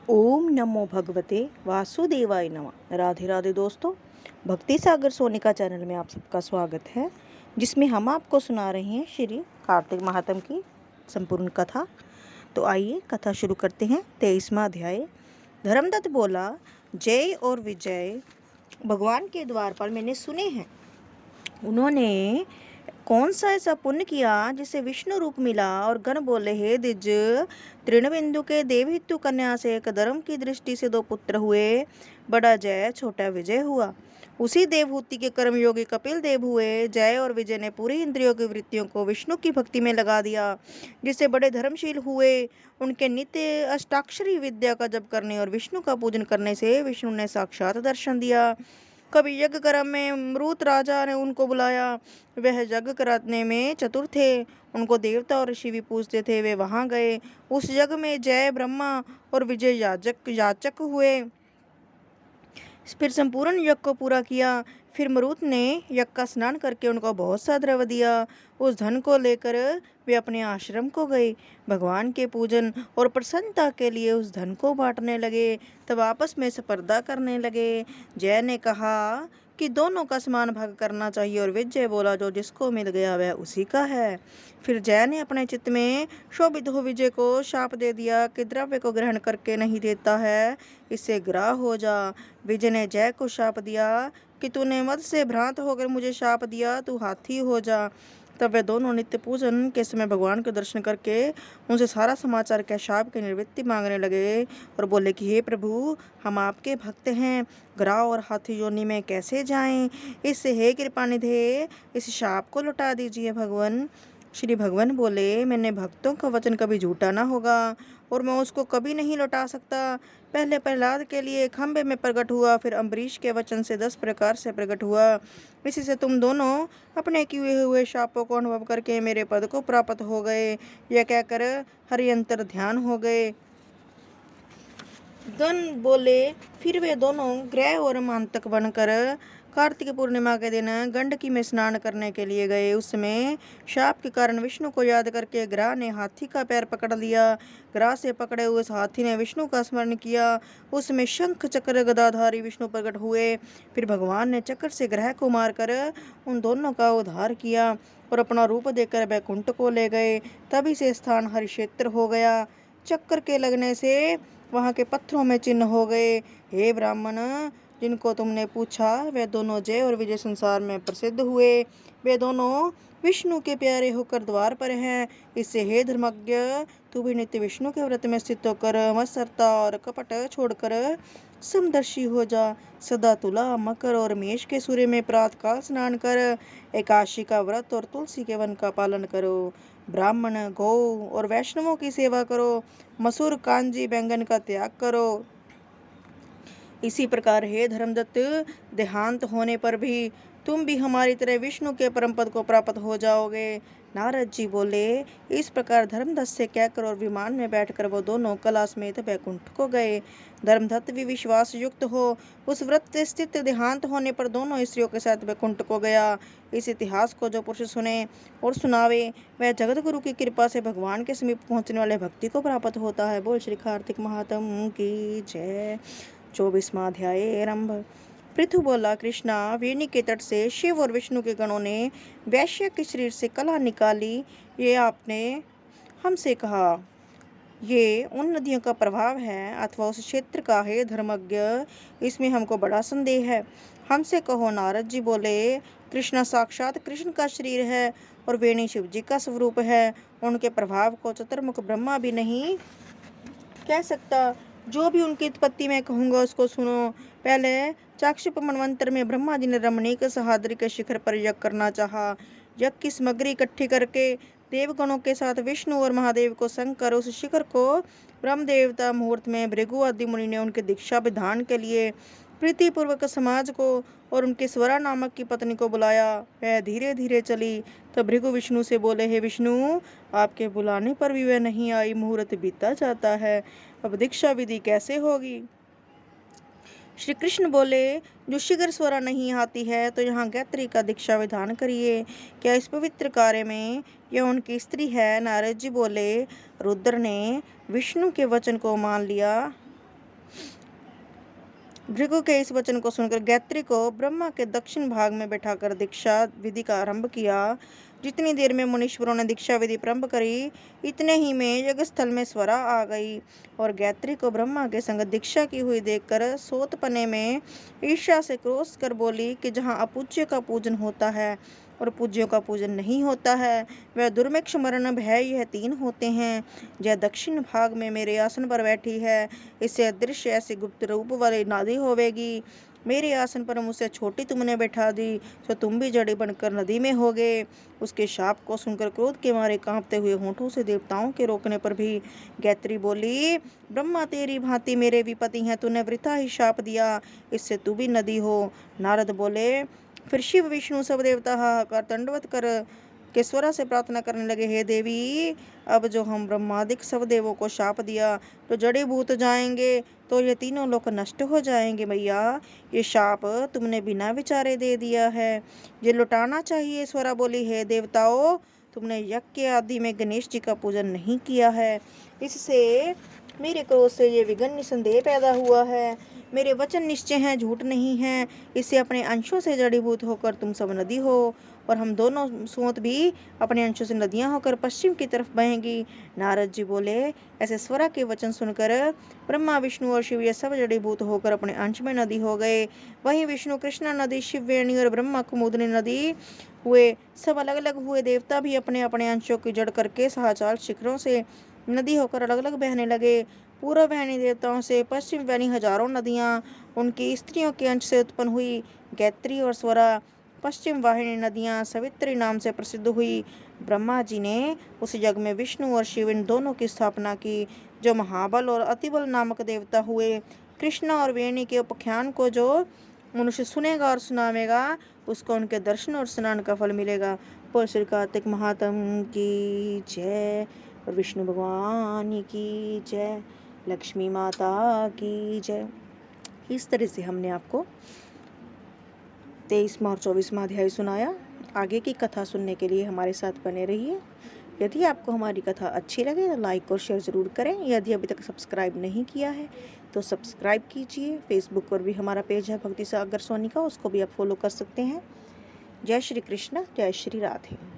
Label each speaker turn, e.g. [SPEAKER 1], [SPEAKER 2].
[SPEAKER 1] ओम नमो भगवते वासुदेवाय नमः। राधे राधे दोस्तों, भक्ति सागर सोनिका चैनल में आप सबका स्वागत है, जिसमें हम आपको सुना रहे हैं श्री कार्तिक महात्म की संपूर्ण कथा। तो आइए कथा शुरू करते हैं। 23वां अध्याय। धर्मदत्त बोला, जय और विजय भगवान के द्वार पर मैंने सुने हैं। उन्होंने कौन सा ऐसा पुण्य किया जिसे विष्णु रूप मिला। और गण बोले, हे द्विज, तृणबिंदु के देवहितु कन्या से एक धर्म की दृष्टि से 2 पुत्र हुए। बड़ा जय, छोटा विजय हुआ। उसी देवहूति के कर्मयोगी कपिल देव हुए। जय और विजय ने पूरी इंद्रियों की वृत्तियों को विष्णु की भक्ति में लगा दिया, जिससे बड़े धर्मशील हुए। उनके नित्य अष्टाक्षरी विद्या का जप करने और विष्णु का पूजन करने से विष्णु ने साक्षात दर्शन दिया। कभी यज्ञ क्रम में मृत राजा ने उनको बुलाया। वह यज्ञ कराने में चतुर थे। उनको देवता और ऋषि भी पूजते थे। वे वहां गए। उस यज्ञ में जय ब्रह्मा और विजय याचक हुए। फिर संपूर्ण यज्ञ को पूरा किया। फिर मरुत ने यज्ञ का स्नान करके उनको बहुत सा द्रव्य दिया। उस धन को लेकर वे अपने आश्रम को गए। भगवान के पूजन और प्रसन्नता के लिए उस धन को बांटने लगे। तब आपस में स्पर्धा करने लगे। जय ने कहा कि दोनों का समान भाग करना चाहिए, और विजय बोला, जो जिसको मिल गया वह उसी का है। फिर जय ने अपने चित्त में शोभित हो विजय को शाप दे दिया कि द्रव्य को ग्रहण करके नहीं देता है, इससे ग्राह हो जा। विजय ने जय को शाप दिया कि तूने मद से भ्रांत होकर मुझे शाप दिया, तू हाथी हो जा। तब वे दोनों नित्य पूजन के समय भगवान के दर्शन करके उनसे सारा समाचार के शाप की निवृत्ति मांगने लगे, और बोले कि हे प्रभु, हम आपके भक्त हैं, ग्राह और हाथी योनि में कैसे जाएं। इससे हे कृपानिधे, इस शाप को लौटा दीजिए भगवान। श्री भगवान बोले, मैंने भक्तों का वचन कभी झूठा ना होगा, और मैं उसको कभी नहीं लौटा सकता। पहले प्रहलाद के लिए खंबे में प्रकट हुआ, फिर अम्बरीश के वचन से 10 प्रकार से प्रकट हुआ। इसी से तुम दोनों अपने किए हुए शापों को अनुभव करके मेरे पद को प्राप्त हो गए। यह कहकर हरियंतर ध्यान हो गए। गण बोले, फिर वे दोनों ग्रह और मांतक बनकर कार्तिक पूर्णिमा के दिन गंडकी में स्नान करने के लिए गए। उस समय शाप के कारण विष्णु को याद करके ग्रह ने हाथी का पैर पकड़ लिया। ग्रह से पकड़े हुए हाथी ने विष्णु का स्मरण किया। उसमें शंख चक्र गदाधारी विष्णु प्रकट हुए। फिर भगवान ने चक्र से ग्रह को मारकर उन दोनों का उद्धार किया और अपना रूप देकर बैकुंठ को ले गए। तभी से स्थान हरिक्षेत्र हो गया। चक्र के लगने से वहां के पत्थरों में चिन्ह हो गए। हे ब्राह्मण, जिनको तुमने पूछा वे दोनों जय और विजय संसार में प्रसिद्ध हुए। वे दोनों विष्णु के प्यारे होकर द्वार पर हैं। इससे हे धर्मज्ञ, तू भी नित्य विष्णु के व्रत में स्थित होकर मत्सरता और कपट छोड़कर समदर्शी हो जा। सदा तुला, मकर और मेष के सूर्य में प्रातः काल स्नान कर, एकादशी का व्रत और तुलसी के वन का पालन करो। ब्राह्मण, गौ और वैष्णवों की सेवा करो। मसूर, कांजी, बैंगन का त्याग करो। इसी प्रकार हे धर्मदत्त, देहांत होने पर भी तुम भी हमारी तरह विष्णु के परम पद को प्राप्त हो जाओगे। नारद जी बोले, इस प्रकार धर्मदत्त से कहकर और विमान में बैठकर वो दोनों कला समेत बैकुंठ को गए। धर्मदत्त भी विश्वास युक्त हो उस व्रत स्थित देहांत होने पर दोनों स्त्रियों के साथ बैकुंठ को गया। इस इतिहास को जो पुरुष सुने और सुनावे, वह जगत गुरु की कृपा से भगवान के समीप पहुंचने वाले भक्ति को प्राप्त होता है। बोल श्री कार्तिक महात्म की जय। 24वां अध्याय आरंभ। पृथु बोला, कृष्णा, वेणी के तट से शिव और विष्णु के गणों ने वैश्य के शरीर से कला निकाली। ये आपने हमसे कहा, ये उन नदियों का प्रभाव है अथवा उस क्षेत्र का है धर्मज्ञ, इसमें हमको बड़ा संदेह है। हमसे कहो। नारद जी बोले, कृष्णा साक्षात कृष्ण का शरीर है और वेणी शिव जी का स्वरूप है। उनके प्रभाव को चतुर्मुख ब्रह्मा भी नहीं कह सकता। जो भी उनकी उत्पत्ति में कहूंगा उसको सुनो। पहले चाक्षुष मनवंतर में ब्रह्मा जी ने रमणीक सहाद्री के शिखर पर यज्ञ करना चाहा। यज्ञ की सामग्री इकट्ठी करके देवगणों के साथ विष्णु और महादेव को संग कर उस शिखर को ब्रह्म देवता मुहूर्त में भृगु आदि मुनि ने उनके दीक्षा विधान के लिए प्रीतिपूर्वक समाज को और उनके स्वरा नामक की पत्नी को बुलाया। वह धीरे धीरे चली। तब भृगु विष्णु से बोले, हे विष्णु, आपके बुलाने पर भी वह नहीं आई, मुहूर्त बीता जाता है, अब दीक्षा विधि कैसे होगी। श्री कृष्ण बोले, जो शीघ्र स्वरा नहीं आती है तो यहाँ गायत्री का दीक्षा विधान करिए। क्या इस पवित्र कार्य में यह उनकी स्त्री है। नारद जी बोले, रुद्र ने विष्णु के वचन को मान लिया भृगु के इस वचन को सुनकर गायत्री को ब्रह्मा के दक्षिण भाग में बैठाकर दीक्षा विधि का आरंभ किया। जितनी देर में मुनीश्वरों ने दीक्षा विधि प्रारंभ करी, इतने ही में यज्ञस्थल में स्वरा आ गई और गायत्री को ब्रह्मा के संग दीक्षा की हुई देखकर सोतपने में ईर्ष्या से क्रोध कर बोली कि जहाँ अपूज्य का पूजन होता है और पूज्यों का पूजन नहीं होता है, वह दुर्भिक्ष मरण भय यह 3 होते हैं। यह दक्षिण भाग में मेरे आसन पर बैठी है, इससे अदृश्य ऐसी गुप्त रूप वाली नदी होवेगी। मेरे आसन पर मुझसे छोटी तुमने बैठा दी, तो तुम भी जड़ी बनकर नदी में होगे। उसके शाप को सुनकर क्रोध के मारे कांपते हुए होठों से देवताओं के रोकने पर भी गायत्री बोली, ब्रह्मा तेरी भांति मेरे विपति हैं, तूने वृथा ही शाप दिया, इससे तू भी नदी हो। नारद बोले, फिर शिव विष्णु सब देवता हाहाकार दंडवत कर केश्वरा से प्रार्थना करने लगे, हे देवी, अब जो हम ब्रह्मादिक सब देवों को शाप दिया तो जड़ी भूत जाएंगे, तो ये तीनों लोग नष्ट हो जाएंगे। मैया, ये शाप तुमने बिना विचारे दे दिया है, ये लुटाना चाहिए। ईश्वरा बोली, हे देवताओं, तुमने यज्ञ आदि में गणेश जी का पूजन नहीं किया है, इससे मेरे क्रोध से ये विघ्न निसंदेह पैदा हुआ है। मेरे वचन निश्चय हैं, झूठ नहीं है। इससे अपने अंशों से जड़ीभूत होकर तुम सब नदी हो और हम दोनों सूत भी अपने अंशों से नदियां होकर पश्चिम की तरफ बहेंगी। नारद जी बोले, ऐसे स्वरा के वचन सुनकर ब्रह्मा विष्णु और शिव ये सब जड़ीभूत होकर अपने अंश में नदी हो गए। वहीं विष्णु कृष्णा नदी, शिव वेणी और ब्रह्मा कुमुदनी नदी हुए। सब अलग अलग हुए। देवता भी अपने अपने अंशों की जड़ करके सहाचाल शिखरों से नदी होकर अलग अलग बहने लगे। पूर्व बहनी देवताओं से पश्चिम बहनी हजारों नदियां उनकी स्त्रियों के अंश से उत्पन्न हुई। गायत्री और स्वरा पश्चिम वाहिनी नदियां सवित्री नाम से प्रसिद्ध हुई। ब्रह्मा जी ने उस यज्ञ में विष्णु और शिव इन दोनों की स्थापना की, जो महाबल और अतिबल नामक देवता हुए। कृष्णा और वेणी के उपाख्यान को जो मनुष्य सुनेगा और सुनावेगा, उसको उनके दर्शन और स्नान का फल मिलेगा। बोल श्री कार्तिक महात्म की जय और विष्णु भगवान की जय, लक्ष्मी माता की जय। इस तरह से हमने आपको 23वां और 24वां अध्याय सुनाया। आगे की कथा सुनने के लिए हमारे साथ बने रहिए। यदि आपको हमारी कथा अच्छी लगे तो लाइक और शेयर ज़रूर करें। यदि अभी तक सब्सक्राइब नहीं किया है तो सब्सक्राइब कीजिए। फेसबुक पर भी हमारा पेज है भक्ति सागर सोनी का, उसको भी आप फॉलो कर सकते हैं। जय श्री कृष्ण, जय श्री राधे।